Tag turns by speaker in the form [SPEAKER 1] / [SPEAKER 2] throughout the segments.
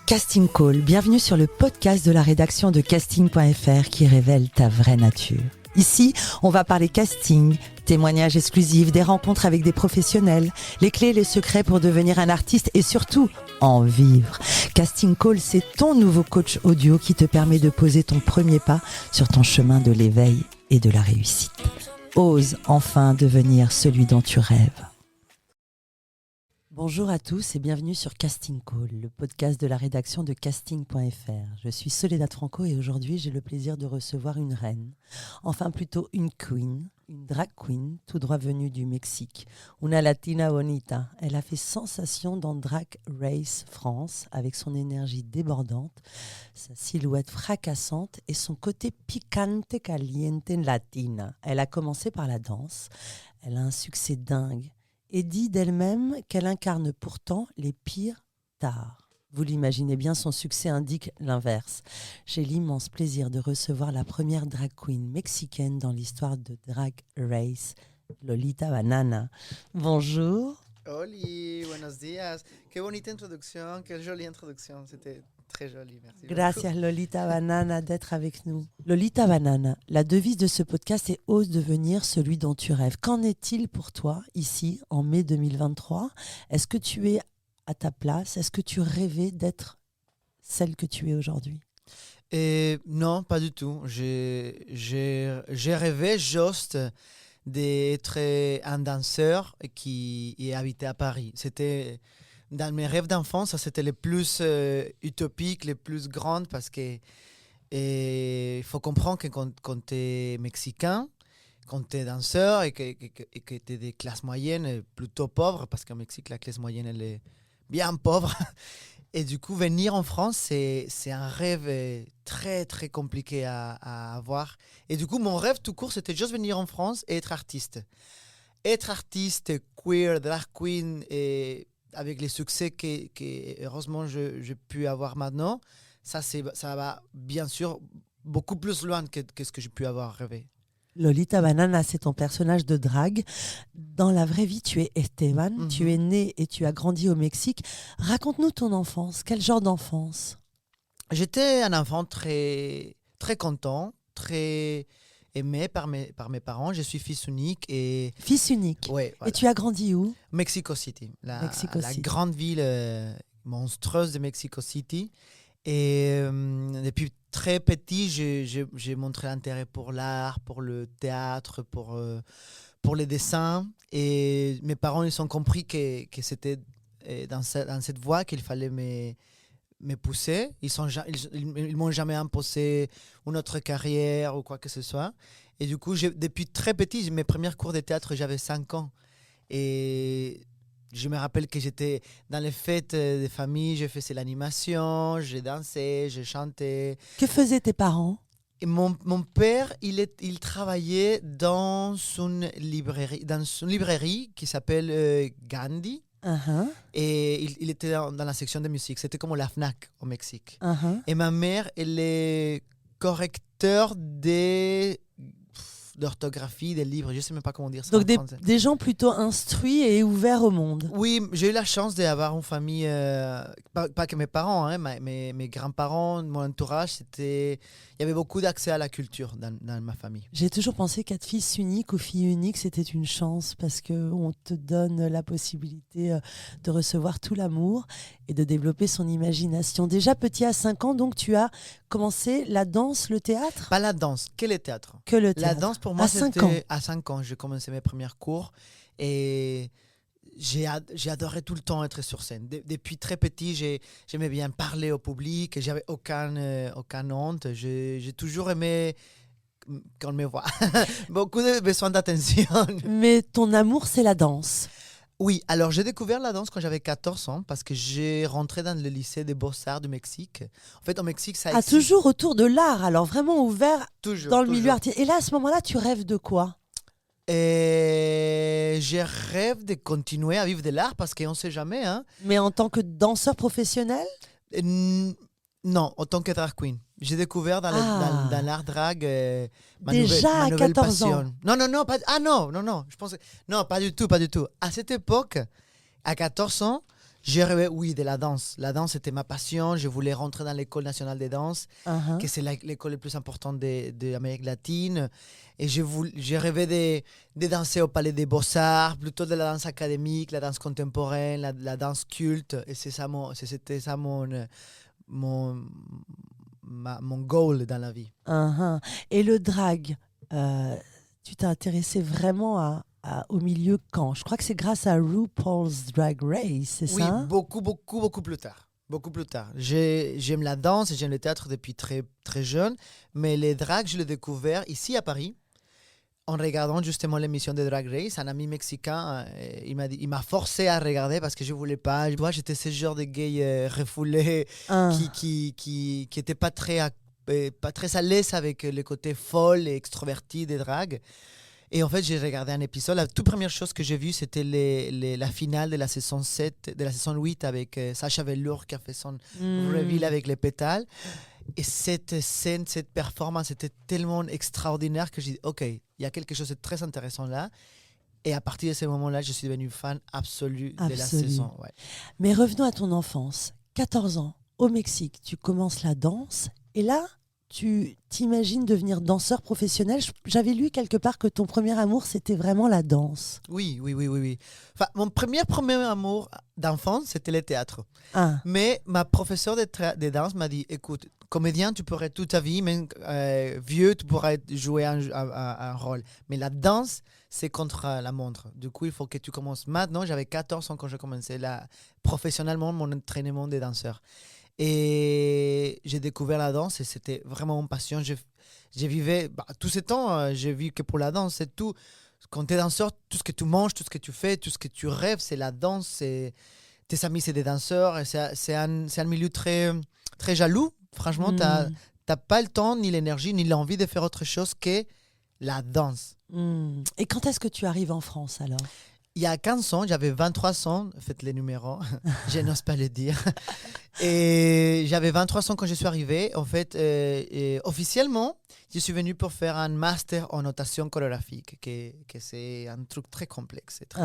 [SPEAKER 1] Casting Call, bienvenue sur le podcast de la rédaction de casting.fr qui révèle ta vraie nature. Ici, on va parler casting, témoignages exclusifs, des rencontres avec des professionnels, les clés et les secrets pour devenir un artiste et surtout, en vivre. Casting Call, c'est ton nouveau coach audio qui te permet de poser ton premier pas sur ton chemin de l'éveil et de la réussite. Ose enfin devenir celui dont tu rêves. Bonjour à tous et bienvenue sur Casting Call, le podcast de la rédaction de casting.fr. Je suis Soledad Franco et aujourd'hui j'ai le plaisir de recevoir une reine, enfin plutôt une queen, une drag queen tout droit venue du Mexique, una latina bonita. Elle a fait sensation dans Drag Race France avec son énergie débordante, sa silhouette fracassante et son côté picante caliente latina. Elle a commencé par la danse, elle a un succès dingue et dit d'elle-même qu'elle incarne pourtant les pires tares. Vous l'imaginez bien, son succès indique l'inverse. J'ai l'immense plaisir de recevoir la première drag queen mexicaine dans l'histoire de Drag Race, Lolita Banana. Bonjour.
[SPEAKER 2] Oli, buenos días. Qué bonita introducción, qué jolie introduction. C'était très joli, merci.
[SPEAKER 1] Gracias Lolita Banana d'être avec nous. Lolita Banana, la devise de ce podcast est « Ose devenir celui dont tu rêves ». Qu'en est-il pour toi ici en mai 2023 ? Est-ce que tu es à ta place ? Est-ce que tu rêvais d'être celle que tu es aujourd'hui ?
[SPEAKER 2] Non, pas du tout. J'ai rêvé juste d'être un danseur qui habitait à Paris. C'était dans mes rêves d'enfance, ça c'était les plus utopiques, les plus grandes parce que il faut comprendre que quand tu es mexicain, quand tu es danseur et que tu es des classes moyennes plutôt pauvres, parce qu'au Mexique la classe moyenne elle est bien pauvre. Et du coup, venir en France, c'est un rêve très, très compliqué à avoir. Et du coup, mon rêve tout court, c'était juste venir en France et être artiste. Être artiste, queer, drag queen, et avec les succès que heureusement, j'ai pu avoir maintenant, ça va bien sûr beaucoup plus loin que ce que j'ai pu avoir rêvé.
[SPEAKER 1] Lolita Banana, c'est ton personnage de drague. Dans la vraie vie, tu es Esteban, tu es né et tu as grandi au Mexique. Raconte-nous ton enfance. Quel genre d'enfance ?
[SPEAKER 2] J'étais un enfant très, très content, très aimé par mes parents. Je suis fils unique.
[SPEAKER 1] Fils unique.
[SPEAKER 2] Ouais, voilà.
[SPEAKER 1] Et tu as grandi où ?
[SPEAKER 2] Mexico City, la
[SPEAKER 1] City.
[SPEAKER 2] grande ville monstrueuse de Mexico City. Et depuis très petit, j'ai montré l'intérêt pour l'art, pour le théâtre, pour les dessins. Et mes parents, ils ont compris que c'était dans cette voie qu'il fallait me pousser. Ils m'ont jamais imposé une autre carrière ou quoi que ce soit. Et du coup, depuis très petit, mes premiers cours de théâtre, j'avais 5 ans. Et je me rappelle que j'étais dans les fêtes de famille, je faisais l'animation, j'ai dansé, j'ai chanté.
[SPEAKER 1] Que faisaient tes parents ?
[SPEAKER 2] Et mon père, il travaillait dans une librairie qui s'appelle Gandhi.
[SPEAKER 1] Uh-huh.
[SPEAKER 2] Et il était dans la section de musique. C'était comme la FNAC au Mexique.
[SPEAKER 1] Uh-huh.
[SPEAKER 2] Et ma mère, elle est correcteur d'orthographie des livres. Je ne sais même pas comment dire ça.
[SPEAKER 1] Donc
[SPEAKER 2] en français.
[SPEAKER 1] des gens plutôt instruits et ouverts au monde.
[SPEAKER 2] Oui, j'ai eu la chance d'avoir une famille, pas que mes parents, hein, mes grands-parents, mon entourage, il y avait beaucoup d'accès à la culture dans ma famille.
[SPEAKER 1] J'ai toujours pensé qu'être fils unique ou fille unique, c'était une chance parce qu'on te donne la possibilité de recevoir tout l'amour et de développer son imagination. Déjà petit à 5 ans, donc tu as commencé la danse, le théâtre ?
[SPEAKER 2] Pas la danse, que le théâtre.
[SPEAKER 1] Que le théâtre.
[SPEAKER 2] La danse, pour moi,
[SPEAKER 1] à 5 ans.
[SPEAKER 2] À 5 ans, j'ai commencé mes premiers cours et j'ai adoré tout le temps être sur scène. Depuis très petit, j'aimais bien parler au public, j'avais aucune honte. J'ai toujours aimé qu'on me voit. Beaucoup de besoin d'attention.
[SPEAKER 1] Mais ton amour, c'est la danse.
[SPEAKER 2] Oui, alors j'ai découvert la danse quand j'avais 14 ans parce que j'ai rentré dans le lycée des Beaux-Arts du Mexique. En fait, au Mexique, ça existe.
[SPEAKER 1] Toujours autour de l'art, alors vraiment ouvert
[SPEAKER 2] Toujours,
[SPEAKER 1] dans le milieu artistique. Et là, à ce moment-là, tu rêves de quoi ?
[SPEAKER 2] Et je rêve de continuer à vivre de l'art parce qu'on ne sait jamais. Hein.
[SPEAKER 1] Mais en tant que danseur professionnel ?
[SPEAKER 2] Non, en tant que drag queen. J'ai découvert dans l'art drag ma
[SPEAKER 1] Déjà
[SPEAKER 2] nouvelle
[SPEAKER 1] à 14
[SPEAKER 2] passion.
[SPEAKER 1] ans.
[SPEAKER 2] Non, je pense non, pas du tout. À cette époque, à 14 ans, J'ai rêvé, oui, de la danse. La danse, c'était ma passion. Je voulais rentrer dans l'École nationale de danse,
[SPEAKER 1] Uh-huh.
[SPEAKER 2] que c'est l'école la plus importante de l'Amérique latine. Et j'ai rêvé de danser au Palais des Beaux-Arts, plutôt de la danse académique, la danse contemporaine, la danse culte. Et c'était ça mon, mon goal dans la vie.
[SPEAKER 1] Uh-huh. Et le drag, tu t'es intéressé vraiment au milieu quand? Je crois que c'est grâce à RuPaul's Drag Race, c'est
[SPEAKER 2] Oui,
[SPEAKER 1] ça?
[SPEAKER 2] beaucoup plus tard. Beaucoup plus tard. J'aime la danse et j'aime le théâtre depuis très, très jeune. Mais les drags, je l'ai découvert ici à Paris, en regardant justement l'émission de Drag Race. Un ami mexicain, il m'a forcé à regarder parce que je ne voulais pas. Moi, j'étais ce genre de gay refoulé qui n'était pas très à l'aise avec le côté folle et extroverti des drags. Et en fait, j'ai regardé un épisode. La toute première chose que j'ai vue, c'était la finale de la saison 7, de la saison 8 avec Sacha Velour qui a fait son reveal avec les pétales. Et cette scène, cette performance était tellement extraordinaire que j'ai dit, OK, il y a quelque chose de très intéressant là. Et à partir de ce moment-là, je suis devenu fan absolu de la saison. Ouais.
[SPEAKER 1] Mais revenons à ton enfance. 14 ans, au Mexique, tu commences la danse. Et là, tu t'imagines devenir danseur professionnel. J'avais lu quelque part que ton premier amour, c'était vraiment la danse.
[SPEAKER 2] Oui. Enfin, mon premier amour d'enfant, c'était le théâtre.
[SPEAKER 1] Ah,
[SPEAKER 2] Mais ma professeure de danse m'a dit, écoute, comédien, tu pourrais toute ta vie, même vieux, tu pourrais jouer un rôle. Mais la danse, c'est contre la montre. Du coup, il faut que tu commences maintenant. J'avais 14 ans quand j'ai commencé professionnellement mon entraînement de danseur. Et j'ai découvert la danse et c'était vraiment mon passion. J'ai vécu tout ce temps, j'ai vécu que pour la danse. C'est tout. Quand tu es danseur, tout ce que tu manges, tout ce que tu fais, tout ce que tu rêves, c'est la danse. Tes amis, c'est des danseurs. Et c'est un milieu très, très jaloux. Franchement, tu n'as pas le temps, ni l'énergie, ni l'envie de faire autre chose que la danse.
[SPEAKER 1] Et quand est-ce que tu arrives en France alors?
[SPEAKER 2] Il y a 15 ans, j'avais 23 ans, faites les numéros, je n'ose pas le dire. Et j'avais 23 ans quand je suis arrivé. En fait, officiellement, je suis venu pour faire un master en notation chorégraphique, que c'est un truc très complexe, très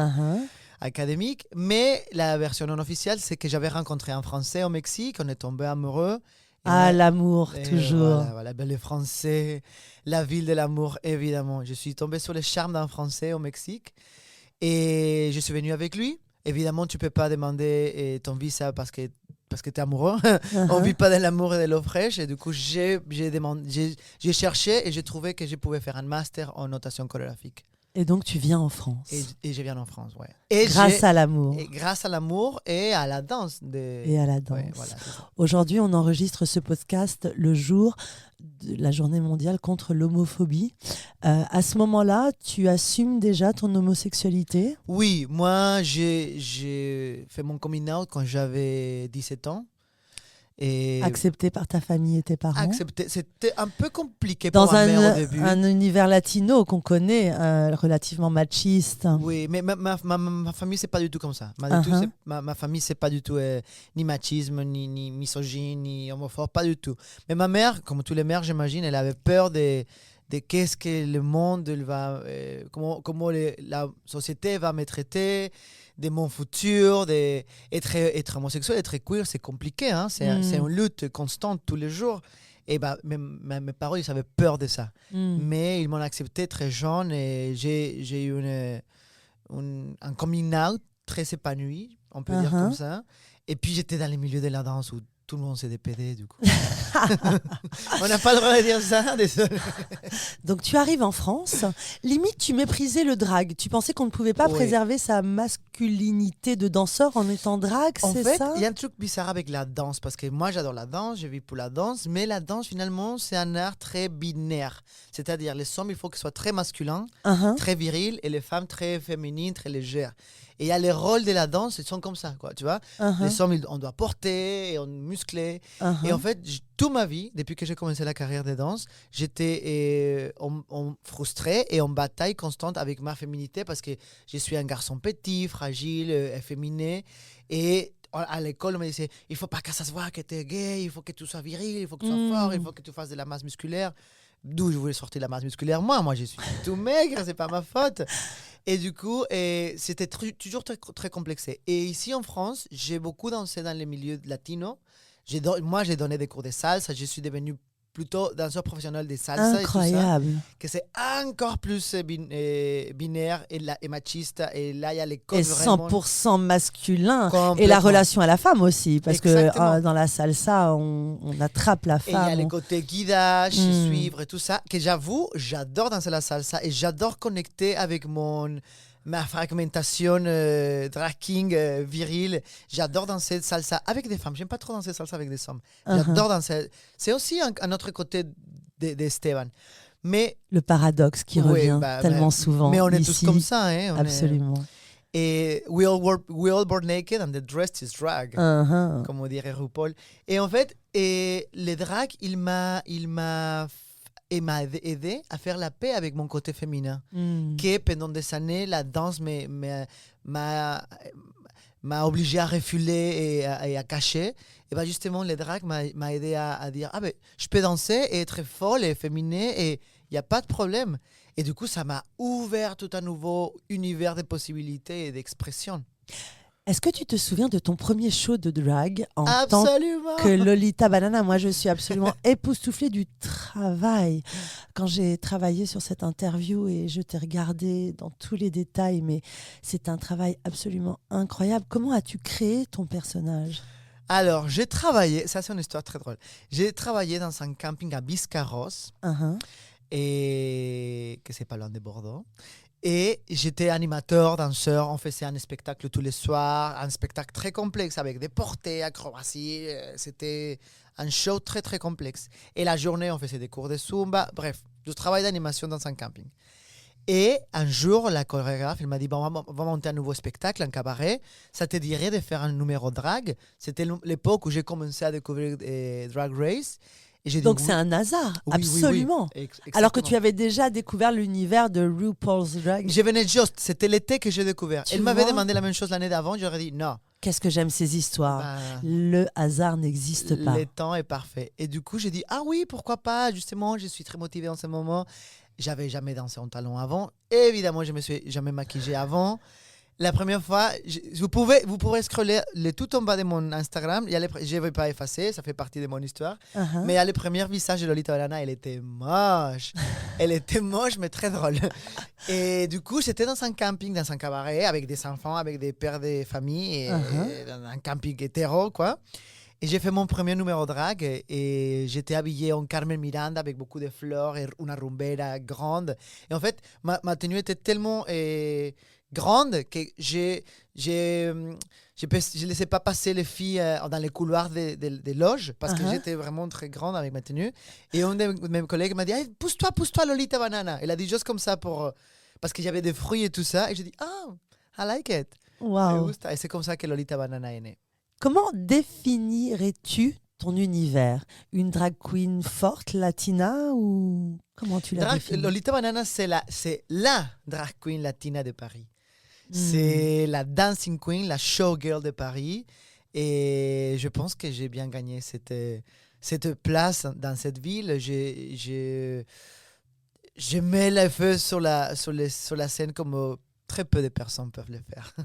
[SPEAKER 2] académique. Mais la version non officielle, c'est que j'avais rencontré un Français au Mexique, on est tombé amoureux.
[SPEAKER 1] L'amour, toujours.
[SPEAKER 2] Voilà, le Français, la ville de l'amour, évidemment. Je suis tombé sur le charme d'un Français au Mexique. Et je suis venu avec lui. Évidemment, tu ne peux pas demander ton visa parce que tu es amoureux. On ne vit pas de l'amour et de l'eau fraîche. Et du coup, j'ai cherché et j'ai trouvé que je pouvais faire un master en notation chorégraphique.
[SPEAKER 1] Et donc, tu viens en France.
[SPEAKER 2] Et je viens en France, ouais.
[SPEAKER 1] Grâce à l'amour.
[SPEAKER 2] Grâce à l'amour et à la danse.
[SPEAKER 1] Et à la danse.
[SPEAKER 2] Ouais, voilà,
[SPEAKER 1] aujourd'hui, on enregistre ce podcast le jour de la journée mondiale contre l'homophobie. À ce moment-là, tu assumes déjà ton homosexualité?
[SPEAKER 2] Oui, moi, j'ai fait mon coming out quand j'avais 17 ans. Et
[SPEAKER 1] accepté par ta famille et tes parents?
[SPEAKER 2] Accepté. C'était un peu compliqué
[SPEAKER 1] dans
[SPEAKER 2] pour ma mère au début.
[SPEAKER 1] Un univers latino qu'on connaît, relativement machiste.
[SPEAKER 2] Oui, mais ma famille, c'est pas du tout comme ça. Ma famille, c'est pas du tout ni machisme, ni misogyne, ni homophobe, pas du tout. Mais ma mère, comme tous les mères, j'imagine, elle avait peur de qu'est-ce que le monde va... comment la société va me traiter, de mon futur, être homosexuel, être queer, c'est compliqué, hein? C'est une lutte constante tous les jours. Et mes parents, ils avaient peur de ça. Mais ils m'ont accepté très jeune et j'ai eu un coming out très épanoui, on peut dire comme ça. Et puis j'étais dans les milieux de la danse où tout le monde s'est dépédé, du coup. On n'a pas le droit de dire ça, désolé.
[SPEAKER 1] Donc tu arrives en France, limite tu méprisais le drag. Tu pensais qu'on ne pouvait pas préserver sa masculinité de danseur en étant drag, c'est ça?
[SPEAKER 2] En fait, il y a un truc bizarre avec la danse, parce que moi j'adore la danse, je vis pour la danse, mais la danse finalement c'est un art très binaire. C'est-à-dire les hommes, il faut qu'ils soient très masculins, très virils, et les femmes très féminines, très légères. Et il y a les rôles de la danse, ils sont comme ça, quoi, tu vois. Les hommes, on doit porter, et on muscler. Et en fait, toute ma vie, depuis que j'ai commencé la carrière de danse, j'étais frustré et en bataille constante avec ma féminité parce que je suis un garçon petit, fragile, efféminé. Et à l'école, on me disait, il ne faut pas que ça se voit que tu es gay, il faut que tu sois viril, il faut que tu sois fort, il faut que tu fasses de la masse musculaire. D'où je voulais sortir de la masse musculaire, moi je suis tout maigre, c'est pas ma faute. Et du coup, c'était toujours très, très complexé. Et ici en France, j'ai beaucoup dansé dans les milieux latinos. Moi, j'ai donné des cours de salsa. Je suis devenu plutôt danseur professionnel de salsa et tout ça.
[SPEAKER 1] Incroyable.
[SPEAKER 2] Que c'est encore plus binaire et machiste. Et là, il y a les codes
[SPEAKER 1] Et
[SPEAKER 2] vraiment
[SPEAKER 1] 100% masculin. Et la
[SPEAKER 2] complètement.
[SPEAKER 1] relation à la femme aussi. Parce que
[SPEAKER 2] Exactement.
[SPEAKER 1] dans la salsa, on attrape la
[SPEAKER 2] Et il y a
[SPEAKER 1] femme.
[SPEAKER 2] les côtés guidage,
[SPEAKER 1] Mm.
[SPEAKER 2] suivre et tout ça, que j'avoue, j'adore danser la salsa et j'adore connecter avec ma fragmentation drag king viril. J'adore danser salsa avec des femmes. J'aime pas trop danser salsa avec des hommes. J'adore danser. C'est aussi un autre côté d'Esteban. Mais
[SPEAKER 1] Le paradoxe qui
[SPEAKER 2] oui,
[SPEAKER 1] revient tellement souvent.
[SPEAKER 2] Mais on est
[SPEAKER 1] ici.
[SPEAKER 2] tous comme ça. Hein,
[SPEAKER 1] Absolument.
[SPEAKER 2] Et we all born naked and the dress is drag.
[SPEAKER 1] Uh-huh.
[SPEAKER 2] Comme on dirait RuPaul. Et en fait, le drag, il m'a aidé à faire la paix avec mon côté féminin.
[SPEAKER 1] Mm.
[SPEAKER 2] Que pendant des années, la danse m'a obligé à refuler et à cacher. Et bien justement, le drag m'a aidé à dire, ah ben, je peux danser et être folle et féminine et il n'y a pas de problème. Et du coup, ça m'a ouvert tout un nouveau univers de possibilités et d'expression.
[SPEAKER 1] Est-ce que tu te souviens de ton premier show de drag en tant
[SPEAKER 2] Absolument.
[SPEAKER 1] que Lolita Banana? Moi, je suis absolument époustouflée du travail. Quand j'ai travaillé sur cette interview et je t'ai regardé dans tous les détails, mais c'est un travail absolument incroyable. Comment as-tu créé ton personnage?
[SPEAKER 2] Alors, j'ai travaillé, ça c'est une histoire très drôle. J'ai travaillé dans un camping à Biscarrosse,
[SPEAKER 1] Uh-huh.
[SPEAKER 2] et que c'est pas loin de Bordeaux. Et j'étais animateur, danseur, on faisait un spectacle tous les soirs, un spectacle très complexe avec des portées, acrobaties. C'était un show très très complexe. Et la journée, on faisait des cours de Zumba, bref, du travail d'animation dans un camping. Et un jour, la chorégraphe, elle m'a dit, bon, on va monter un nouveau spectacle, un cabaret. Ça te dirait de faire un numéro drag? C'était l'époque où j'ai commencé à découvrir Drag Race. Et j'ai dit,
[SPEAKER 1] Donc
[SPEAKER 2] oui.
[SPEAKER 1] c'est un hasard,
[SPEAKER 2] Oui, oui, oui.
[SPEAKER 1] absolument. Alors que tu
[SPEAKER 2] Exactement.
[SPEAKER 1] avais déjà découvert l'univers de RuPaul's Drag.
[SPEAKER 2] Je venais juste, c'était l'été que j'ai découvert.
[SPEAKER 1] Tu
[SPEAKER 2] Elle m'avait
[SPEAKER 1] vois
[SPEAKER 2] demandé la même chose l'année d'avant, j'aurais dit non.
[SPEAKER 1] Qu'est-ce que j'aime ces histoires.
[SPEAKER 2] Bah,
[SPEAKER 1] Le hasard n'existe pas.
[SPEAKER 2] le temps est parfait. Et du coup, j'ai dit ah oui, pourquoi pas, justement, je suis très motivée en ce moment. J'avais jamais dansé en talons avant. Évidemment, je me suis jamais maquillée avant. La première fois, vous pourrez scroller tout en bas de mon Instagram. Je ne vais pas effacer, ça fait partie de mon histoire.
[SPEAKER 1] Uh-huh.
[SPEAKER 2] Mais il y a le premier visage de Lolita Banana, elle était moche. Elle était moche, mais très drôle. Et du coup, j'étais dans un camping, dans un cabaret, avec des enfants, avec des pères de famille, et dans un camping hétéro, quoi. Et j'ai fait mon premier numéro drag et j'étais habillée en Carmen Miranda avec beaucoup de fleurs et une rumbera grande. Et en fait, ma tenue était tellement grande que je laissais pas passer les filles dans les couloirs des loges parce que j'étais vraiment très grande avec ma tenue. Et un de mes collègues m'a dit hey, pousse-toi, Lolita Banana. Elle a dit juste comme ça parce qu'il y avait des fruits et tout ça. Et j'ai dit I like it.
[SPEAKER 1] Wow.
[SPEAKER 2] Et c'est comme ça que Lolita Banana est née.
[SPEAKER 1] Comment définirais-tu ton univers? Une drag queen forte, latina ou comment tu la définis?
[SPEAKER 2] Lolita Banana, c'est la drag queen latina de Paris. C'est la dancing queen, la showgirl de Paris. Et je pense que j'ai bien gagné cette place dans cette ville. Je mets le feu sur la scène comme très peu de personnes peuvent le faire.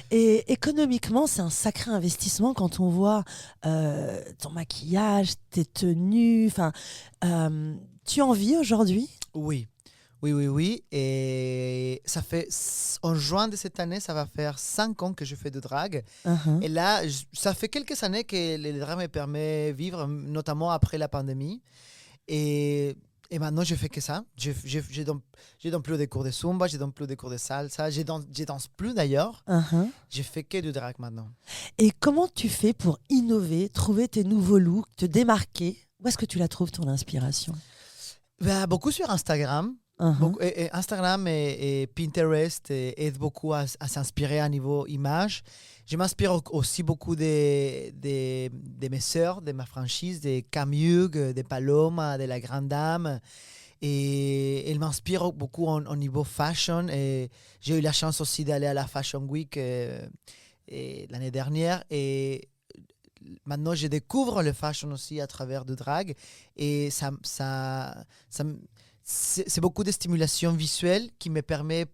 [SPEAKER 1] Et économiquement, c'est un sacré investissement quand on voit ton maquillage, tes tenues. Tu en vis aujourd'hui?
[SPEAKER 2] Oui. Et ça fait, en juin de cette année, ça va faire 5 ans que je fais de drague.
[SPEAKER 1] Uh-huh.
[SPEAKER 2] Et là, ça fait quelques années que le drag me permet de vivre, notamment après la pandémie. Et maintenant, je fais que ça. Je donne plus des cours de Zumba, je donne plus des cours de salsa, je danse plus d'ailleurs.
[SPEAKER 1] Uh-huh.
[SPEAKER 2] Je fais que du drag maintenant.
[SPEAKER 1] Et comment tu fais pour innover, trouver tes nouveaux looks, te démarquer? Où est-ce que tu la trouves, ton inspiration?
[SPEAKER 2] Beaucoup sur Instagram.
[SPEAKER 1] Uh-huh.
[SPEAKER 2] Instagram et Pinterest aident beaucoup à s'inspirer à niveau image. Je m'inspire aussi beaucoup de mes sœurs, de ma franchise, de Cam Hughes, de Paloma, de la Grande Dame. Et elles m'inspirent beaucoup au niveau fashion. Et j'ai eu la chance aussi d'aller à la Fashion Week l'année dernière. Et maintenant, je découvre le fashion aussi à travers du drag. Et c'est beaucoup de stimulation visuelle qui me permet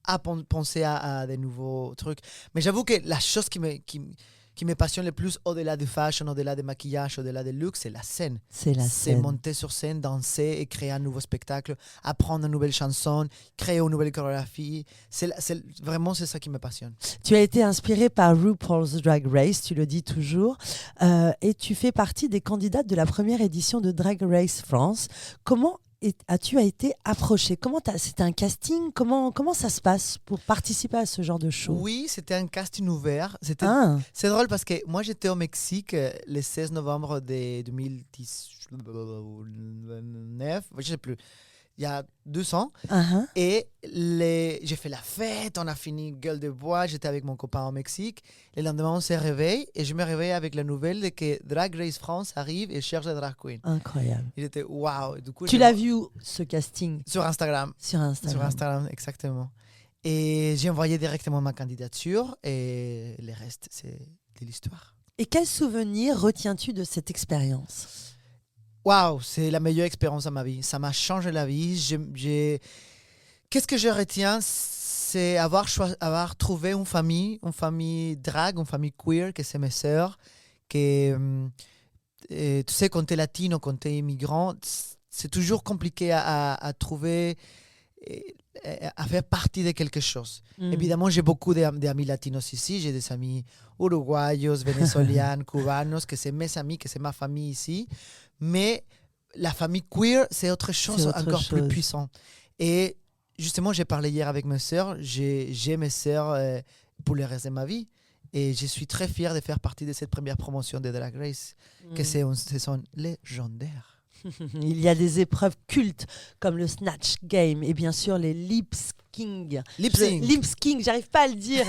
[SPEAKER 2] à penser à des nouveaux trucs. Mais j'avoue que la chose qui me passionne le plus, au-delà du fashion, au-delà du maquillage, au-delà du look, c'est la scène.
[SPEAKER 1] C'est la
[SPEAKER 2] C'est
[SPEAKER 1] scène.
[SPEAKER 2] monter sur scène, danser et créer un nouveau spectacle, apprendre une nouvelle chanson, créer une nouvelle chorégraphie. Vraiment, c'est ça qui me passionne.
[SPEAKER 1] Tu as été inspiré par RuPaul's Drag Race, tu le dis toujours, et tu fais partie des candidates de la première édition de Drag Race France. Comment as-tu été approché? C'était un casting? Comment ça se passe pour participer à ce genre de show?
[SPEAKER 2] Oui, c'était un casting ouvert.
[SPEAKER 1] Ah,
[SPEAKER 2] C'est drôle parce que moi, j'étais au Mexique le 16 novembre de 2019, je ne sais plus, il y a 2 ans.
[SPEAKER 1] uh-huh.
[SPEAKER 2] Et j'ai fait la fête, on a fini Gueule de Bois, j'étais avec mon copain au Mexique. Le lendemain, on se réveille et je me réveille avec la nouvelle de que Drag Race France arrive et cherche la drag queen.
[SPEAKER 1] Incroyable.
[SPEAKER 2] Il était waouh. Du coup,
[SPEAKER 1] Tu l'as vu où, ce casting?
[SPEAKER 2] sur Instagram.
[SPEAKER 1] Sur Instagram.
[SPEAKER 2] Sur Instagram, exactement. Et j'ai envoyé directement ma candidature et le reste, c'est de l'histoire.
[SPEAKER 1] Et quel souvenir retiens-tu de cette expérience?
[SPEAKER 2] Waouh, c'est la meilleure expérience de ma vie. Ça m'a changé la vie. Qu'est-ce que je retiens? C'est avoir trouvé une famille drag, une famille queer, que c'est mes sœurs. Tu sais, quand tu es latino, quand tu es immigrant, c'est toujours compliqué à trouver, à faire partie de quelque chose. Évidemment, j'ai beaucoup d'amis latinos ici. J'ai des amis uruguayos, vénézuéliens, cubanos, que c'est mes amis, que c'est ma famille ici. Mais la famille queer, c'est autre chose, plus puissant. Et justement, j'ai parlé hier avec mes sœurs. J'ai mes sœurs pour le reste de ma vie. Et je suis très fier de faire partie de cette première promotion de Drag Race, que c'est une saison légendaire.
[SPEAKER 1] Il y a des épreuves cultes comme le Snatch Game et bien sûr les lip sync. Lip sync, j'arrive pas à le dire.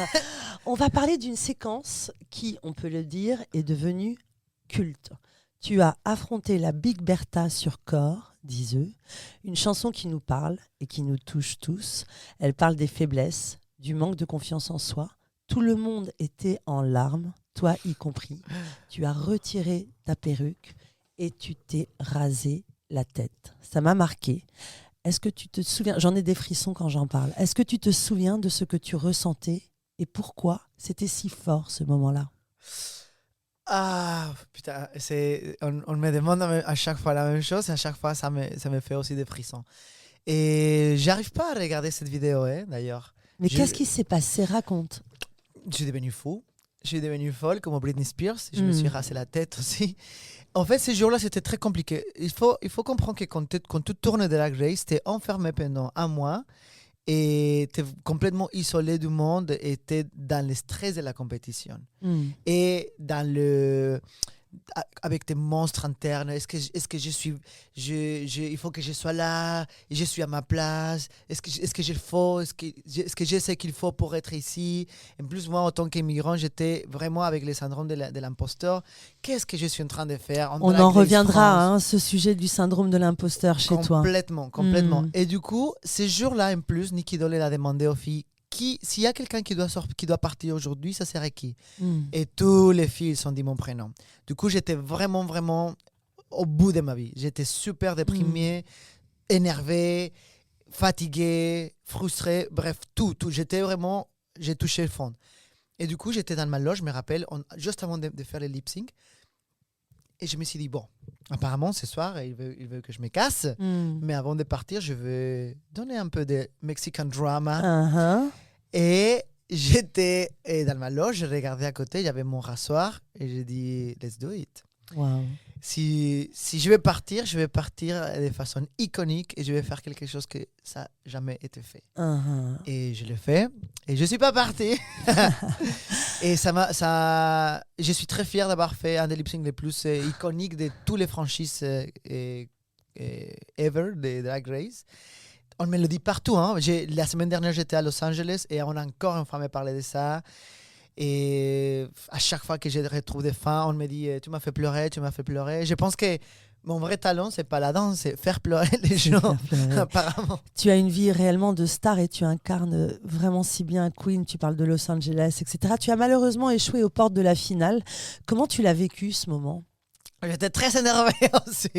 [SPEAKER 1] On va parler d'une séquence qui, on peut le dire, est devenue culte. Tu as affronté la Big Bertha sur Corps, disent-eux, une chanson qui nous parle et qui nous touche tous. Elle parle des faiblesses, du manque de confiance en soi. Tout le monde était en larmes, toi y compris. Tu as retiré ta perruque et tu t'es rasé la tête. Ça m'a marqué. Est-ce que tu te souviens, j'en ai des frissons quand j'en parle, est-ce que tu te souviens de ce que tu ressentais et pourquoi c'était si fort ce moment-là?
[SPEAKER 2] Ah, putain, on me demande à chaque fois la même chose et à chaque fois ça me fait aussi des frissons. Et j'arrive pas à regarder cette vidéo, d'ailleurs.
[SPEAKER 1] Mais qu'est-ce qui s'est passé? Raconte.
[SPEAKER 2] Je suis devenu fou. Je suis devenu folle comme Britney Spears. Je me suis rasé la tête aussi. En fait, ces jours-là, c'était très compliqué. Il faut comprendre que quand tu tournes de Drag Race, tu es enfermé pendant un mois et tu es complètement isolé du monde et tu es dans le stress de la compétition. Et avec tes monstres internes, est-ce que il faut que je sois là, et je suis à ma place, est-ce que je sais qu'il faut pour être ici. En plus, moi, en tant qu'immigrant, j'étais vraiment avec le syndrome de l'imposteur. Qu'est-ce que je suis en train de faire?
[SPEAKER 1] On en reviendra, ce sujet du syndrome de l'imposteur chez toi.
[SPEAKER 2] Complètement. Et du coup, ces jours-là, en plus, Nikki Doll a demandé aux filles, s'il y a quelqu'un qui doit partir aujourd'hui, ça serait qui? Et tous les filles ont dit mon prénom. Du coup, j'étais vraiment, vraiment au bout de ma vie. J'étais super déprimé, énervé, fatigué, frustré, bref, tout. J'ai touché le fond. Et du coup, j'étais dans ma loge, je me rappelle, juste avant de faire les lip sync. Et je me suis dit, bon, apparemment, ce soir, il veut que je me casse. Mais avant de partir, je veux donner un peu de Mexican drama. Et j'étais dans ma loge, je regardais à côté, il y avait mon rasoir. Et j'ai dit, let's do it.
[SPEAKER 1] Wow.
[SPEAKER 2] Si je vais partir de façon iconique et je vais faire quelque chose que ça n'a jamais été fait. Et je l'ai fait. Et je ne suis pas partie. Et je suis très fier d'avoir fait un des lip sync les plus iconiques de toutes les franchises ever de Drag Race. On me le dit partout. La semaine dernière, j'étais à Los Angeles et on a encore une fois me parlé de ça. Et à chaque fois que je retrouve des fans, on me dit « tu m'as fait pleurer, tu m'as fait pleurer ». Je pense que mon vrai talent, c'est pas la danse, c'est faire pleurer les gens, apparemment.
[SPEAKER 1] Tu as une vie réellement de star et tu incarnes vraiment si bien Queen. Tu parles de Los Angeles, etc. Tu as malheureusement échoué aux portes de la finale. Comment tu l'as vécu, ce moment?
[SPEAKER 2] J'étais très énervé aussi.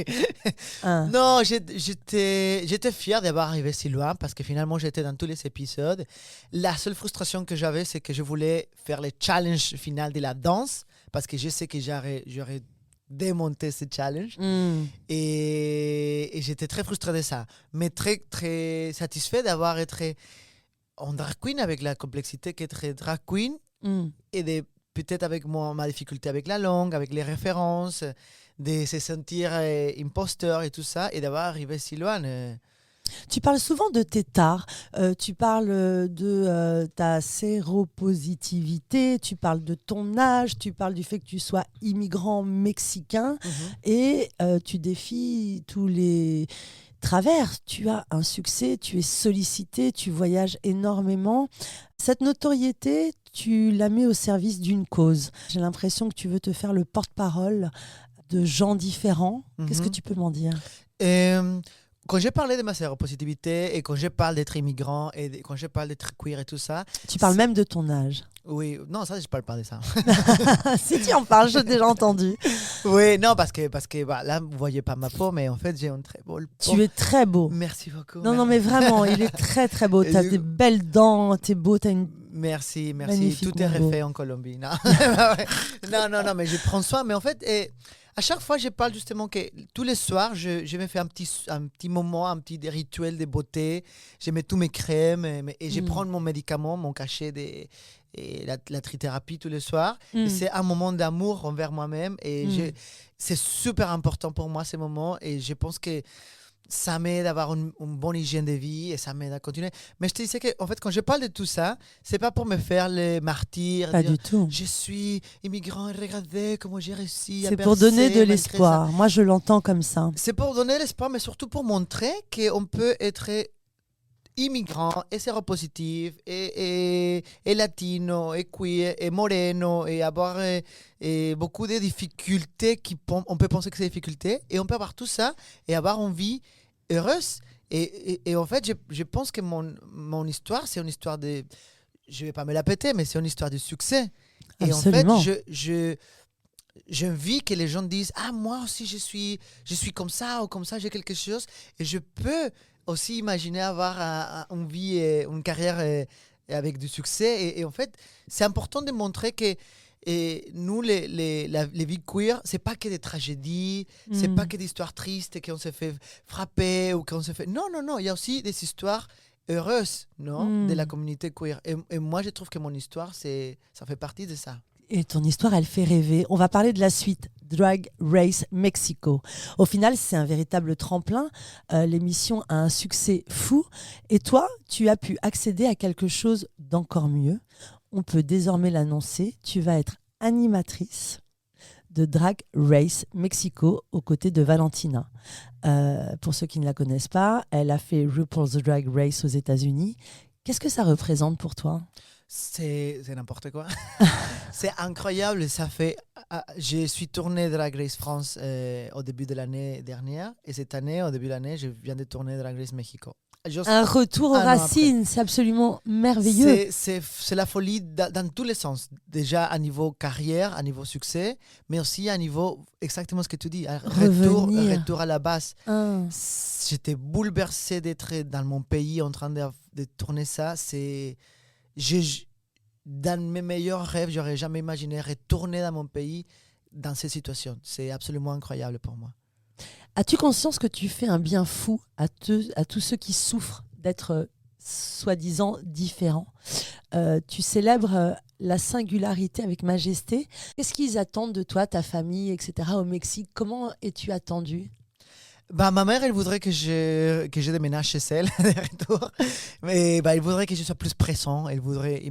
[SPEAKER 1] Ah.
[SPEAKER 2] Non, j'étais fier d'avoir arrivé si loin parce que finalement, j'étais dans tous les épisodes. La seule frustration que j'avais, c'est que je voulais faire le challenge final de la danse parce que je sais que j'aurais démonté ce challenge.
[SPEAKER 1] Hmm.
[SPEAKER 2] Et j'étais très frustré de ça. Mais très, très satisfait d'avoir été en drag queen avec la complexité qu'être drag queen
[SPEAKER 1] Hmm.
[SPEAKER 2] et peut-être avec ma difficulté avec la langue, avec les références, de se sentir imposteur et tout ça, et d'avoir arrivé si loin.
[SPEAKER 1] Tu parles souvent de tes tares, tu parles de ta séropositivité, tu parles de ton âge, tu parles du fait que tu sois immigrant mexicain et tu défies tous les travers. Tu as un succès, tu es sollicité, tu voyages énormément. Cette notoriété, tu la mets au service d'une cause. J'ai l'impression que tu veux te faire le porte-parole de gens différents. Qu'est-ce que tu peux m'en dire ?
[SPEAKER 2] Quand j'ai parlé de ma séropositivité et quand je parle d'être immigrant et quand je parle d'être queer et tout ça...
[SPEAKER 1] Tu parles même de ton âge.
[SPEAKER 2] Oui, non, ça, je ne parle pas de ça.
[SPEAKER 1] Si tu en parles, j'ai déjà entendu.
[SPEAKER 2] Oui, non, parce que bah, là, vous ne voyez pas ma peau, mais en fait, j'ai un très beau...
[SPEAKER 1] Tu es très beau.
[SPEAKER 2] Merci beaucoup.
[SPEAKER 1] Non, mais vraiment, il est très, très beau. Tu as des belles dents, tu es beau, tu as une...
[SPEAKER 2] Merci. Tout est
[SPEAKER 1] beau.
[SPEAKER 2] refait en Colombie. Non. non, mais je prends soin. Mais en fait, à chaque fois, je parle justement que tous les soirs, je me fais un petit moment, un petit rituel de beauté. Je mets tous mes crèmes et je prends mon médicament, mon cachet et la trithérapie tous les soirs. Et c'est un moment d'amour envers moi-même. Et c'est super important pour moi, ces moments. Et je pense que ça m'aide à avoir une bonne hygiène de vie et ça m'aide à continuer. Mais je te disais qu'en fait, quand je parle de tout ça, c'est pas pour me faire les martyrs.
[SPEAKER 1] Pas du tout.
[SPEAKER 2] Je suis immigrant et regardez comment j'ai réussi à
[SPEAKER 1] C'est
[SPEAKER 2] percer.
[SPEAKER 1] pour donner de
[SPEAKER 2] malgré
[SPEAKER 1] l'espoir.
[SPEAKER 2] ça.
[SPEAKER 1] Moi, je l'entends comme ça.
[SPEAKER 2] C'est pour donner l'espoir, mais surtout pour montrer qu'on peut être immigrant et séropositif et latino et queer et moreno et avoir beaucoup de difficultés on peut penser que c'est des difficultés et on peut avoir tout ça et avoir une vie heureuse et en fait je pense que mon histoire c'est une histoire de je vais pas me la péter mais c'est une histoire de succès.
[SPEAKER 1] Absolument.
[SPEAKER 2] Et en fait j'ai envie que les gens disent ah moi aussi je suis comme ça ou comme ça j'ai quelque chose et je peux aussi imaginer avoir une vie et une carrière avec du succès et en fait c'est important de montrer que nous les vies queer c'est pas que des tragédies c'est pas que des histoires tristes et qu'on se fait frapper ou qu'on se fait non il y a aussi des histoires heureuses de la communauté queer et moi je trouve que mon histoire ça fait partie de ça.
[SPEAKER 1] Et ton histoire, elle fait rêver. On va parler de la suite, Drag Race Mexico. Au final, c'est un véritable tremplin. L'émission a un succès fou. Et toi, tu as pu accéder à quelque chose d'encore mieux. On peut désormais l'annoncer. Tu vas être animatrice de Drag Race Mexico aux côtés de Valentina. Pour ceux qui ne la connaissent pas, elle a fait RuPaul's Drag Race aux États-Unis. Qu'est-ce que ça représente pour toi ?
[SPEAKER 2] C'est n'importe quoi. C'est incroyable. Je suis tourné Drag Race France au début de l'année dernière. Et cette année, au début de l'année, je viens de tourner Drag Race Mexico.
[SPEAKER 1] Un retour aux racines, c'est absolument merveilleux.
[SPEAKER 2] C'est la folie dans tous les sens. Déjà à niveau carrière, à niveau succès, mais aussi à niveau exactement ce que tu dis. Retour à la base. J'étais bouleversé d'être dans mon pays en train de tourner ça. Dans mes meilleurs rêves, j'aurais jamais imaginé retourner dans mon pays dans ces situations. C'est absolument incroyable pour moi.
[SPEAKER 1] As-tu conscience que tu fais un bien fou à tous ceux qui souffrent d'être soi-disant différents ? Tu célèbres la singularité avec majesté. Qu'est-ce qu'ils attendent de toi, ta famille, etc. au Mexique ? Comment es-tu attendu ?
[SPEAKER 2] Ma mère, elle voudrait que je déménage chez elle de retour. Mais elle voudrait que je sois plus présent. Elle voudrait,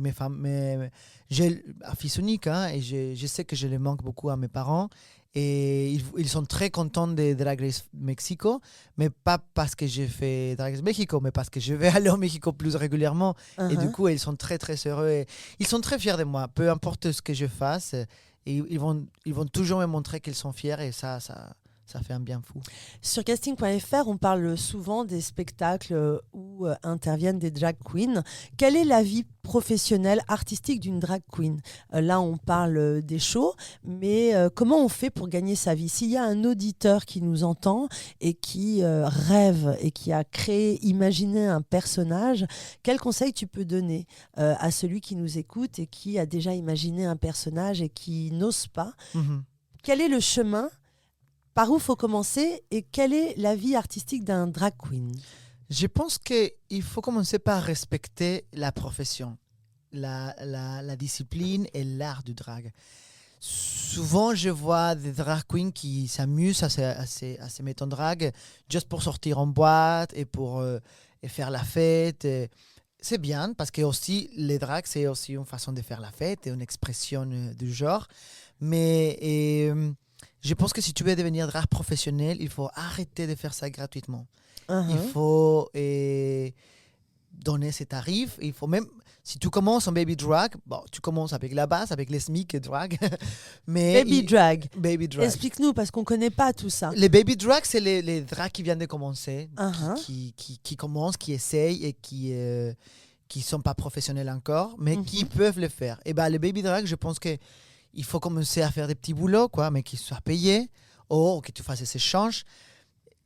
[SPEAKER 2] j'ai un fils unique et je sais que je le manque beaucoup à mes parents. Et ils sont très contents de Drag Race Mexico, mais pas parce que j'ai fait Drag Race Mexico, mais parce que je vais aller au Mexico plus régulièrement. Et du coup, ils sont très, très heureux. Et ils sont très fiers de moi. Peu importe ce que je fasse, et ils vont toujours me montrer qu'ils sont fiers. Et ça ça fait un bien fou.
[SPEAKER 1] Sur casting.fr, on parle souvent des spectacles où interviennent des drag queens. Quelle est la vie professionnelle, artistique d'une drag queen ? Là, on parle des shows, mais comment on fait pour gagner sa vie ? S'il y a un auditeur qui nous entend et qui rêve et qui a créé, imaginé un personnage, quel conseil tu peux donner à celui qui nous écoute et qui a déjà imaginé un personnage et qui n'ose pas ? Quel est le chemin ? Par où faut commencer et quelle est la vie artistique d'un drag queen ?
[SPEAKER 2] Je pense qu'il faut commencer par respecter la profession, la discipline et l'art du drag. Souvent, je vois des drag queens qui s'amusent à se mettre en drag juste pour sortir en boîte et pour et faire la fête. C'est bien parce que aussi, les drags, c'est aussi une façon de faire la fête et une expression du genre. Mais je pense que si tu veux devenir drag professionnel, il faut arrêter de faire ça gratuitement. Il faut donner ses tarifs. Il faut même, si tu commences en baby drag, bon, tu commences avec la base, avec les SMIC drag. Mais
[SPEAKER 1] baby drag.
[SPEAKER 2] Baby drag.
[SPEAKER 1] Explique-nous, parce qu'on ne connaît pas tout ça.
[SPEAKER 2] Les baby drag, c'est les drags qui viennent de commencer, qui commencent, qui essayent et qui ne sont pas professionnels encore, mais qui peuvent le faire. Et les baby drag, je pense qu'il faut commencer à faire des petits boulots, quoi, mais qui soient payés, ou que tu fasses des échanges.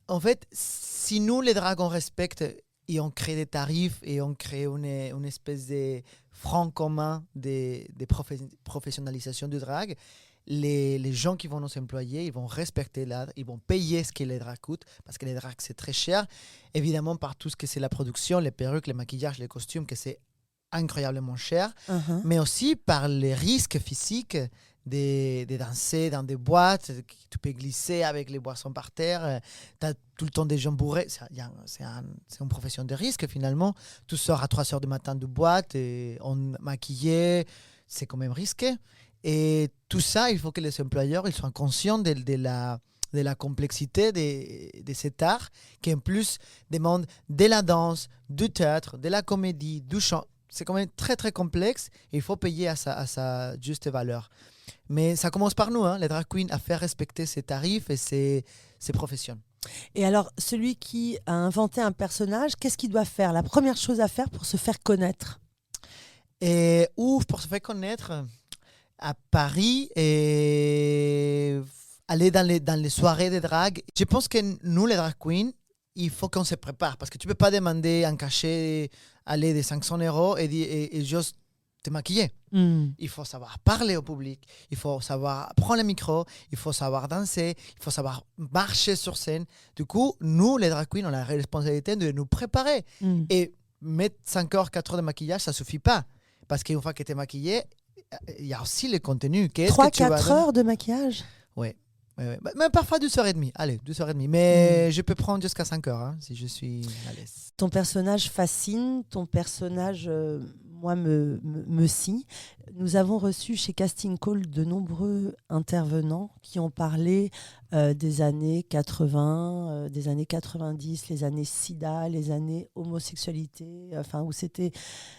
[SPEAKER 2] En fait, si nous, les drags, on respecte et on crée des tarifs et on crée une espèce de franc commun de professionnalisation du drag, les gens qui vont nous employer, ils vont respecter l'art, ils vont payer ce que les drags coûtent, parce que les drags, c'est très cher. Évidemment, par tout ce que c'est la production, les perruques, les maquillages, les costumes, que c'est incroyablement cher, mais aussi par les risques physiques de danser dans des boîtes, tu peux glisser avec les boissons par terre, tu as tout le temps des gens bourrés, c'est une profession de risque finalement. Tu sors à 3h du matin de boîte, et on maquillé, c'est quand même risqué. Et tout ça, il faut que les employeurs ils soient conscients de la complexité de cet art, qui en plus demande de la danse, du théâtre, de la comédie, du chant. C'est quand même très très complexe et il faut payer à sa juste valeur. Mais ça commence par nous, les drag queens, à faire respecter ses tarifs et ses professions.
[SPEAKER 1] Et alors, celui qui a inventé un personnage, qu'est-ce qu'il doit faire ? La première chose à faire pour se faire connaître ?
[SPEAKER 2] Pour se faire connaître, à Paris, et aller dans les soirées de drag. Je pense que nous, les drag queens, il faut qu'on se prépare parce que tu ne peux pas demander un cachet aller de 500 € et juste te maquiller. Il faut savoir parler au public, il faut savoir prendre le micro, il faut savoir danser, il faut savoir marcher sur scène. Du coup, nous, les drag queens, on a la responsabilité de nous préparer. Et mettre 5 heures, 4 heures de maquillage, ça ne suffit pas. Parce qu'une fois que tu es maquillé, il y a aussi le contenu.
[SPEAKER 1] 3-4 heures de maquillage ?
[SPEAKER 2] Oui. Mais parfois 2h30. Allez, 2h30. Mais je peux prendre jusqu'à 5 heures si je suis à l'aise.
[SPEAKER 1] Ton personnage fascine, ton personnage, moi, me scie. Nous avons reçu chez Casting Call de nombreux intervenants qui ont parlé des années 80, des années 90, les années sida, les années homosexualité, où c'était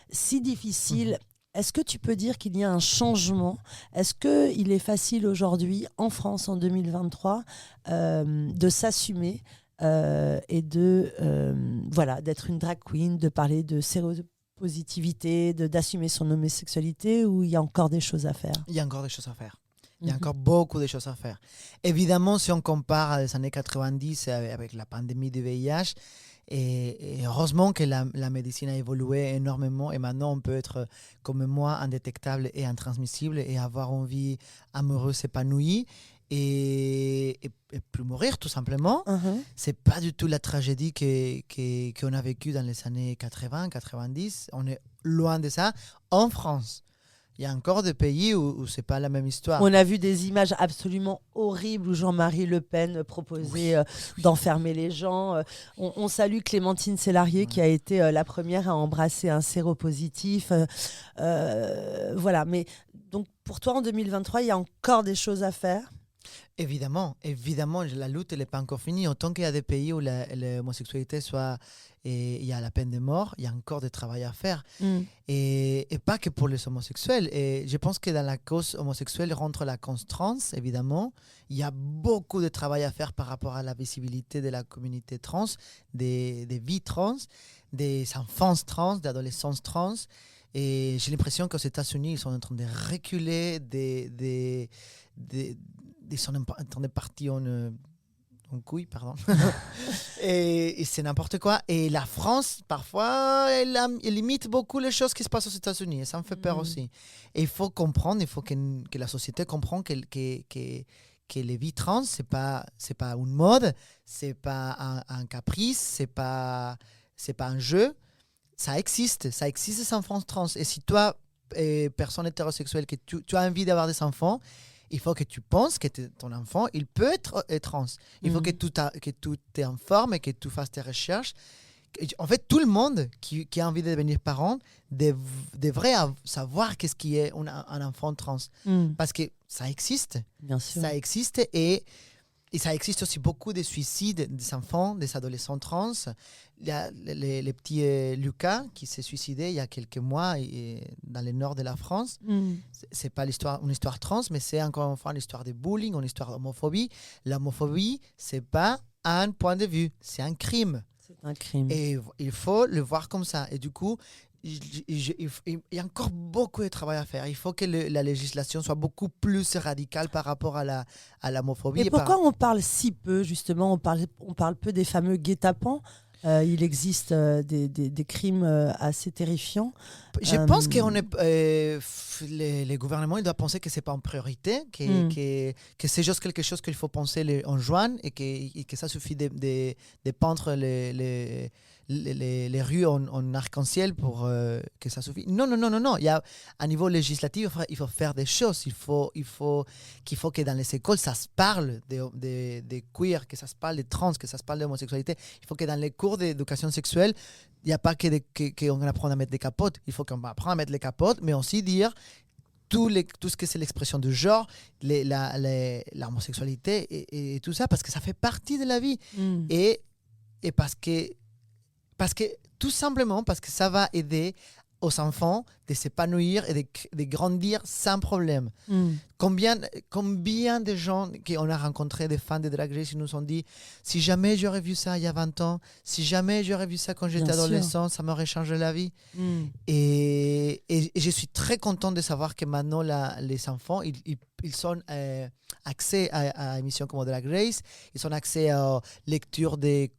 [SPEAKER 1] si difficile. Est-ce que tu peux dire qu'il y a un changement ? Est-ce qu'il est facile aujourd'hui, en France, en 2023, de s'assumer et d'être une drag queen, de parler de séropositivité, d'assumer son homosexualité, ou il y a encore des choses à faire ?
[SPEAKER 2] Il y a encore des choses à faire. Il y a encore beaucoup de choses à faire. Évidemment, si on compare à les années 90 avec la pandémie du VIH, et heureusement que la médecine a évolué énormément et maintenant on peut être comme moi indétectable et intransmissible et avoir une vie amoureuse épanouie et plus mourir tout simplement. C'est pas du tout la tragédie qu'on a vécue dans les années 80, 90. On est loin de ça. En France, il y a encore des pays où c'est pas la même histoire.
[SPEAKER 1] On a vu des images absolument horribles où Jean-Marie Le Pen proposait d'enfermer les gens. On salue Clémentine Sélarié qui a été la première à embrasser un séropositif. Mais donc pour toi en 2023, il y a encore des choses à faire ?
[SPEAKER 2] Évidemment, la lutte n'est pas encore finie. Autant qu'il y a des pays où l'homosexualité il y a la peine de mort, il y a encore du travail à faire. Et pas que pour les homosexuels. Et je pense que dans la cause homosexuelle rentre la cause trans, évidemment. Il y a beaucoup de travail à faire par rapport à la visibilité de la communauté trans, des vies trans, des enfants trans, des adolescents trans. Et j'ai l'impression qu'aux États-Unis, ils sont en train de reculer, ils sont en train de partir en couille, pardon. et c'est n'importe quoi. Et la France, parfois, elle limite beaucoup les choses qui se passent aux États-Unis. Et ça me fait peur aussi. Et il faut comprendre, il faut que la société comprenne que les vies trans, c'est pas une mode, c'est pas un caprice, c'est pas un jeu. Ça existe des enfants trans. Et si toi, personne hétérosexuelle, que tu as envie d'avoir des enfants, il faut que tu penses que ton enfant, il peut être trans. Il faut que tu t'informes et que tu fasses tes recherches. En fait, tout le monde qui a envie de devenir parent devrait savoir qu'est-ce qui est un enfant trans. Parce que ça existe.
[SPEAKER 3] Bien sûr.
[SPEAKER 2] Ça existe et ça existe aussi beaucoup de suicides des enfants, des adolescents trans. Il y a les petits Lucas qui s'est suicidé il y a quelques mois dans le nord de la France. C'est pas une histoire trans, mais c'est encore une fois une histoire de bullying, une histoire d'homophobie. L'homophobie, c'est pas un point de vue, c'est un crime.
[SPEAKER 3] C'est un crime.
[SPEAKER 2] Et il faut le voir comme ça. Et du coup, il y a encore beaucoup de travail à faire. Il faut que la législation soit beaucoup plus radicale par rapport à l'homophobie.
[SPEAKER 3] Et pourquoi on parle si peu, justement, on parle peu des fameux guet-apens? Il existe des crimes assez terrifiants.
[SPEAKER 2] Je pense que les gouvernements, ils doivent penser que ce n'est pas en priorité, que c'est juste quelque chose qu'il faut penser en juin et que ça suffit de peindre les rues en arc-en-ciel pour que ça suffise. Non. Il y a, à niveau législatif, il faut faire des choses. Il faut que dans les écoles, ça se parle de queer, que ça se parle de trans, que ça se parle d'homosexualité. Il faut que dans les cours d'éducation sexuelle, il n'y a pas qu'on apprenne à mettre des capotes. Il faut qu'on apprenne à mettre les capotes, mais aussi dire tout ce que c'est l'expression du genre, l'homosexualité et tout ça, parce que ça fait partie de la vie. Et parce que tout simplement, parce que ça va aider aux enfants de s'épanouir et de grandir sans problème. Combien de gens qu'on a rencontrés, des fans de Drag Race, ils nous ont dit « Si jamais j'aurais vu ça il y a 20 ans, si jamais j'aurais vu ça quand j'étais adolescent, ça m'aurait changé la vie. » Et je suis très content de savoir que maintenant, les enfants, ils ont accès à émissions comme Drag Race, ils ont accès à lecture des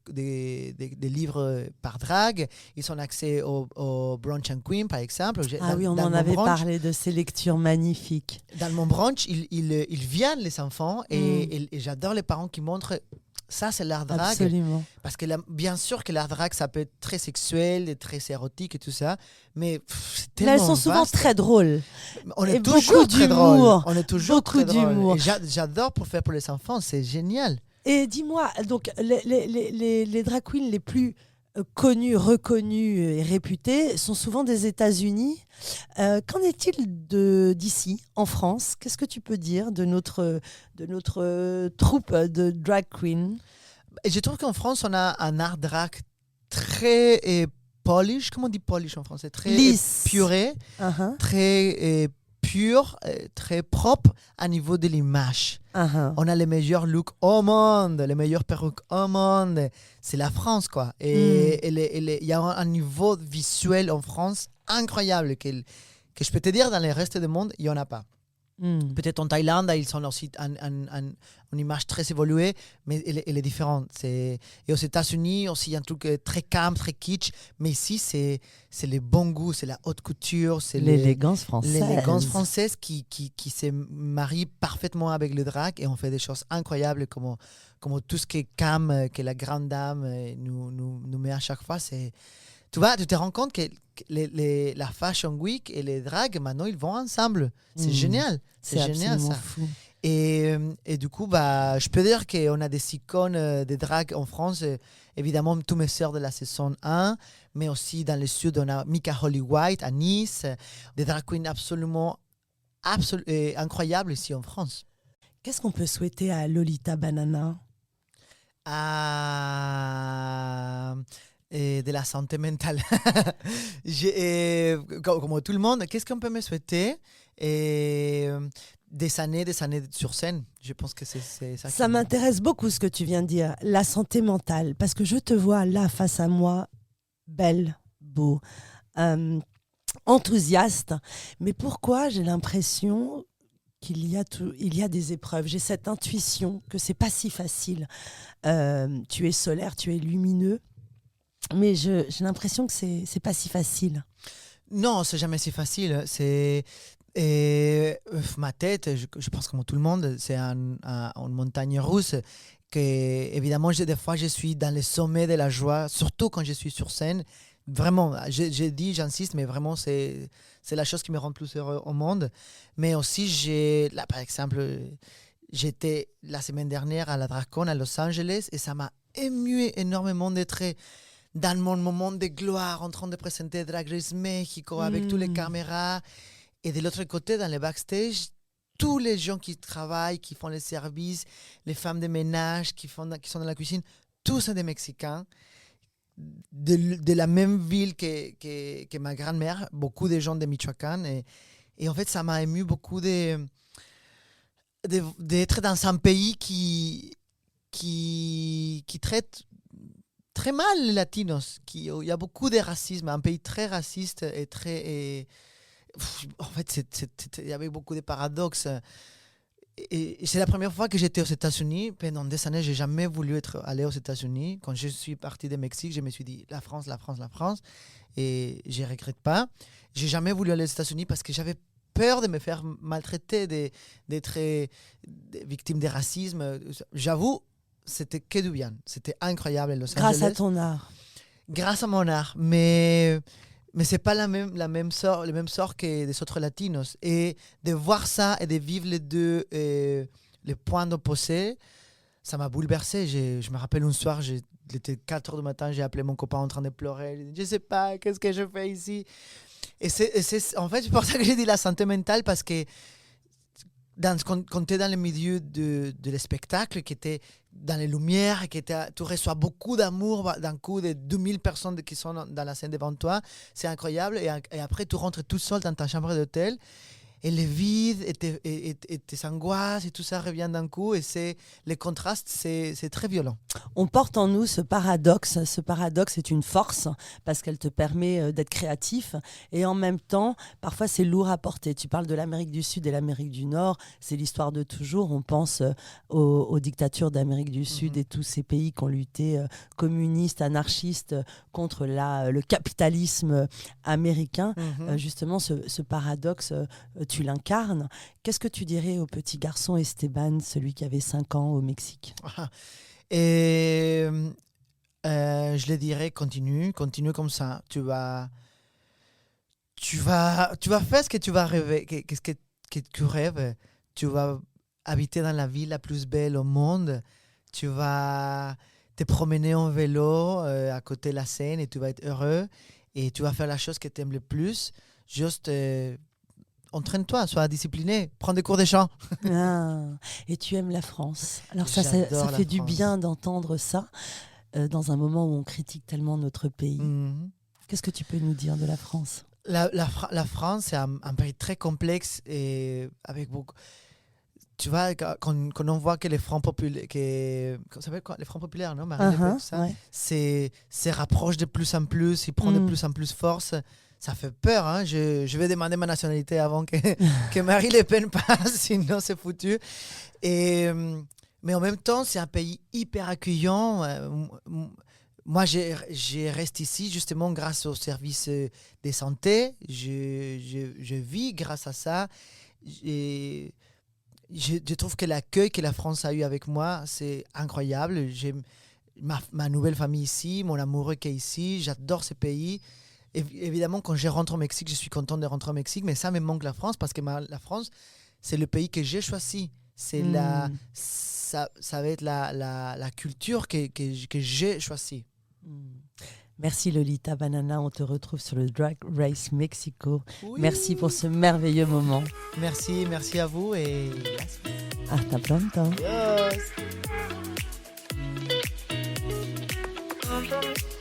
[SPEAKER 2] livres par drag, ils ont accès au Brunch and Queen, par exemple.
[SPEAKER 3] On en avait parlé de ces lectures magnifiques.
[SPEAKER 2] Dans mon brunch, ils viennent, les enfants, et j'adore les parents qui montrent ça, c'est l'art drag.
[SPEAKER 3] Absolument.
[SPEAKER 2] Parce que bien sûr que l'art drag, ça peut être très sexuel, et très érotique et tout ça, mais c'est tellement
[SPEAKER 3] elles sont souvent
[SPEAKER 2] vaste.
[SPEAKER 3] très drôles.
[SPEAKER 2] On est
[SPEAKER 3] et
[SPEAKER 2] toujours très drôle. On est toujours
[SPEAKER 3] beaucoup
[SPEAKER 2] très drôle.
[SPEAKER 3] d'humour.
[SPEAKER 2] J'adore pour faire pour les enfants, c'est génial.
[SPEAKER 3] Et dis-moi, donc les drag queens les plus connus, reconnus et réputés sont souvent des États-Unis. Qu'en est-il d'ici, en France? Qu'est-ce que tu peux dire de notre troupe de drag queens?
[SPEAKER 2] Et je trouve qu'en France, on a un art drag très polish. Comment on dit polish en français? Très
[SPEAKER 3] lisse,
[SPEAKER 2] puré, très pur, très propre à niveau de l'image. On a les meilleurs looks au monde, les meilleures perruques au monde. C'est la France, quoi. Et il y a un niveau visuel en France incroyable que je peux te dire, dans le reste du monde, il n'y en a pas. Peut-être en Thaïlande, ils ont aussi une image très évoluée, mais elle est différente. Et aux États-Unis, aussi, il y a un truc très calme, très kitsch. Mais ici, c'est le bon goût, c'est la haute couture. C'est
[SPEAKER 3] l'élégance française.
[SPEAKER 2] L'élégance française qui se marie parfaitement avec le drag. Et on fait des choses incroyables comme tout ce qui est calme, que la grande dame nous met à chaque fois. Tu te rends compte que la Fashion Week et les drags, maintenant, ils vont ensemble. C'est génial. C'est génial, ça.
[SPEAKER 3] Fou.
[SPEAKER 2] Et du coup, je peux dire qu'on a des icônes de drag en France. Évidemment, tous mes sœurs de la saison 1, mais aussi dans le sud, on a Mika Holly White à Nice. Des drag queens absolument incroyables ici en France.
[SPEAKER 3] Qu'est-ce qu'on peut souhaiter à Lolita Banana?
[SPEAKER 2] Et de la santé mentale. Comme tout le monde, qu'est-ce qu'on peut me souhaiter? Et des années sur scène. Je pense que c'est ça.
[SPEAKER 3] Ça m'intéresse beaucoup ce que tu viens de dire, la santé mentale, parce que je te vois là face à moi, belle, beau, enthousiaste. Mais pourquoi j'ai l'impression qu'il y a des épreuves? J'ai cette intuition que c'est pas si facile. Tu es solaire, tu es lumineux, mais j'ai l'impression que c'est pas si facile.
[SPEAKER 2] Non, c'est jamais si facile. Ma tête, je pense comme tout le monde, c'est une montagne russe. Évidemment, des fois, je suis dans le sommet de la joie, surtout quand je suis sur scène. Vraiment, j'insiste, mais vraiment, c'est la chose qui me rend plus heureux au monde. Mais aussi, là, par exemple, j'étais la semaine dernière à la Dracon à Los Angeles et ça m'a ému énormément d'être dans mon moment de gloire en train de présenter Drag Race Mexico avec toutes les caméras. Et de l'autre côté, dans le backstage, tous les gens qui travaillent, qui font les services, les femmes de ménage qui sont dans la cuisine, tous sont des Mexicains. De la même ville que ma grand-mère, beaucoup de gens de Michoacán. Et en fait, ça m'a ému beaucoup d'être dans un pays qui traite très mal les Latinos. Il y a beaucoup de racisme, un pays très raciste et très... en fait, il y avait beaucoup de paradoxes. Et c'est la première fois que j'étais aux États-Unis. Pendant des années, je n'ai jamais voulu aller aux États-Unis. Quand je suis parti de Mexique, je me suis dit la France, la France, la France. Et je ne regrette pas. Je n'ai jamais voulu aller aux États-Unis parce que j'avais peur de me faire maltraiter, d'être victime de racisme. J'avoue, c'était que du bien. C'était incroyable Los Angeles.
[SPEAKER 3] Grâce à ton art.
[SPEAKER 2] Grâce à mon art. Mais ce n'est pas le même sort que des autres latinos. Et de voir ça et de vivre les deux, les points opposés, ça m'a bouleversé. Je me rappelle un soir, il était 4 h du matin, j'ai appelé mon copain en train de pleurer. Je ne sais pas, qu'est-ce que je fais ici? En fait, c'est pour ça que j'ai dit la santé mentale, parce que quand tu es dans le milieu de le spectacle, qui était dans les lumières, tu reçois beaucoup d'amour d'un coup de 2000 personnes qui sont dans la scène devant toi, c'est incroyable. Et après, tu rentres tout seul dans ta chambre d'hôtel, et le vide, et tes angoisses, et tout ça revient d'un coup, et les contrastes, c'est très violent.
[SPEAKER 3] On porte en nous ce paradoxe. Ce paradoxe est une force parce qu'elle te permet d'être créatif, et en même temps, parfois c'est lourd à porter. Tu parles de l'Amérique du Sud et l'Amérique du Nord, c'est l'histoire de toujours. On pense aux dictatures d'Amérique du Sud et tous ces pays qui ont lutté communistes, anarchistes contre le capitalisme américain. Justement, ce paradoxe, tu l'incarnes. Qu'est-ce que tu dirais au petit garçon Esteban, celui qui avait 5 ans au Mexique?
[SPEAKER 2] Et je le dirais, continue comme ça. Tu vas faire ce que tu vas rêver, qu'est-ce que tu rêves. Tu vas habiter dans la ville la plus belle au monde. Tu vas te promener en vélo à côté de la Seine et tu vas être heureux. Et tu vas faire la chose que tu aimes le plus. Juste entraîne-toi, sois discipliné, prends des cours de chant.
[SPEAKER 3] Et tu aimes la France. Alors ça fait du bien d'entendre ça dans un moment où on critique tellement notre pays. Qu'est-ce que tu peux nous dire de la France?
[SPEAKER 2] La France, c'est un pays très complexe et avec beaucoup... Tu vois, quand on voit que les Francs populaires, ça s'appelle quoi? Les Francs populaires, non, Marine Le Pen, ça, se rapprochent de plus en plus, ils prennent de plus en plus force. Ça fait peur, hein. Je vais demander ma nationalité avant que Marine Le Pen passe, sinon c'est foutu. Mais en même temps, c'est un pays hyper accueillant. Moi, je reste ici justement grâce aux services de santé. Je vis grâce à ça. Je trouve que l'accueil que la France a eu avec moi, c'est incroyable. J'ai ma nouvelle famille ici, mon amoureux qui est ici. J'adore ce pays. Évidemment, quand je rentre au Mexique, je suis content de rentrer au Mexique, mais ça me manque la France parce que la France, c'est le pays que j'ai choisi. Ça va être la culture que j'ai choisie.
[SPEAKER 3] Merci Lolita Banana, on te retrouve sur le Drag Race Mexico. Oui. Merci pour ce merveilleux moment.
[SPEAKER 2] Merci à vous et...
[SPEAKER 3] Hasta pronto.
[SPEAKER 2] Adios.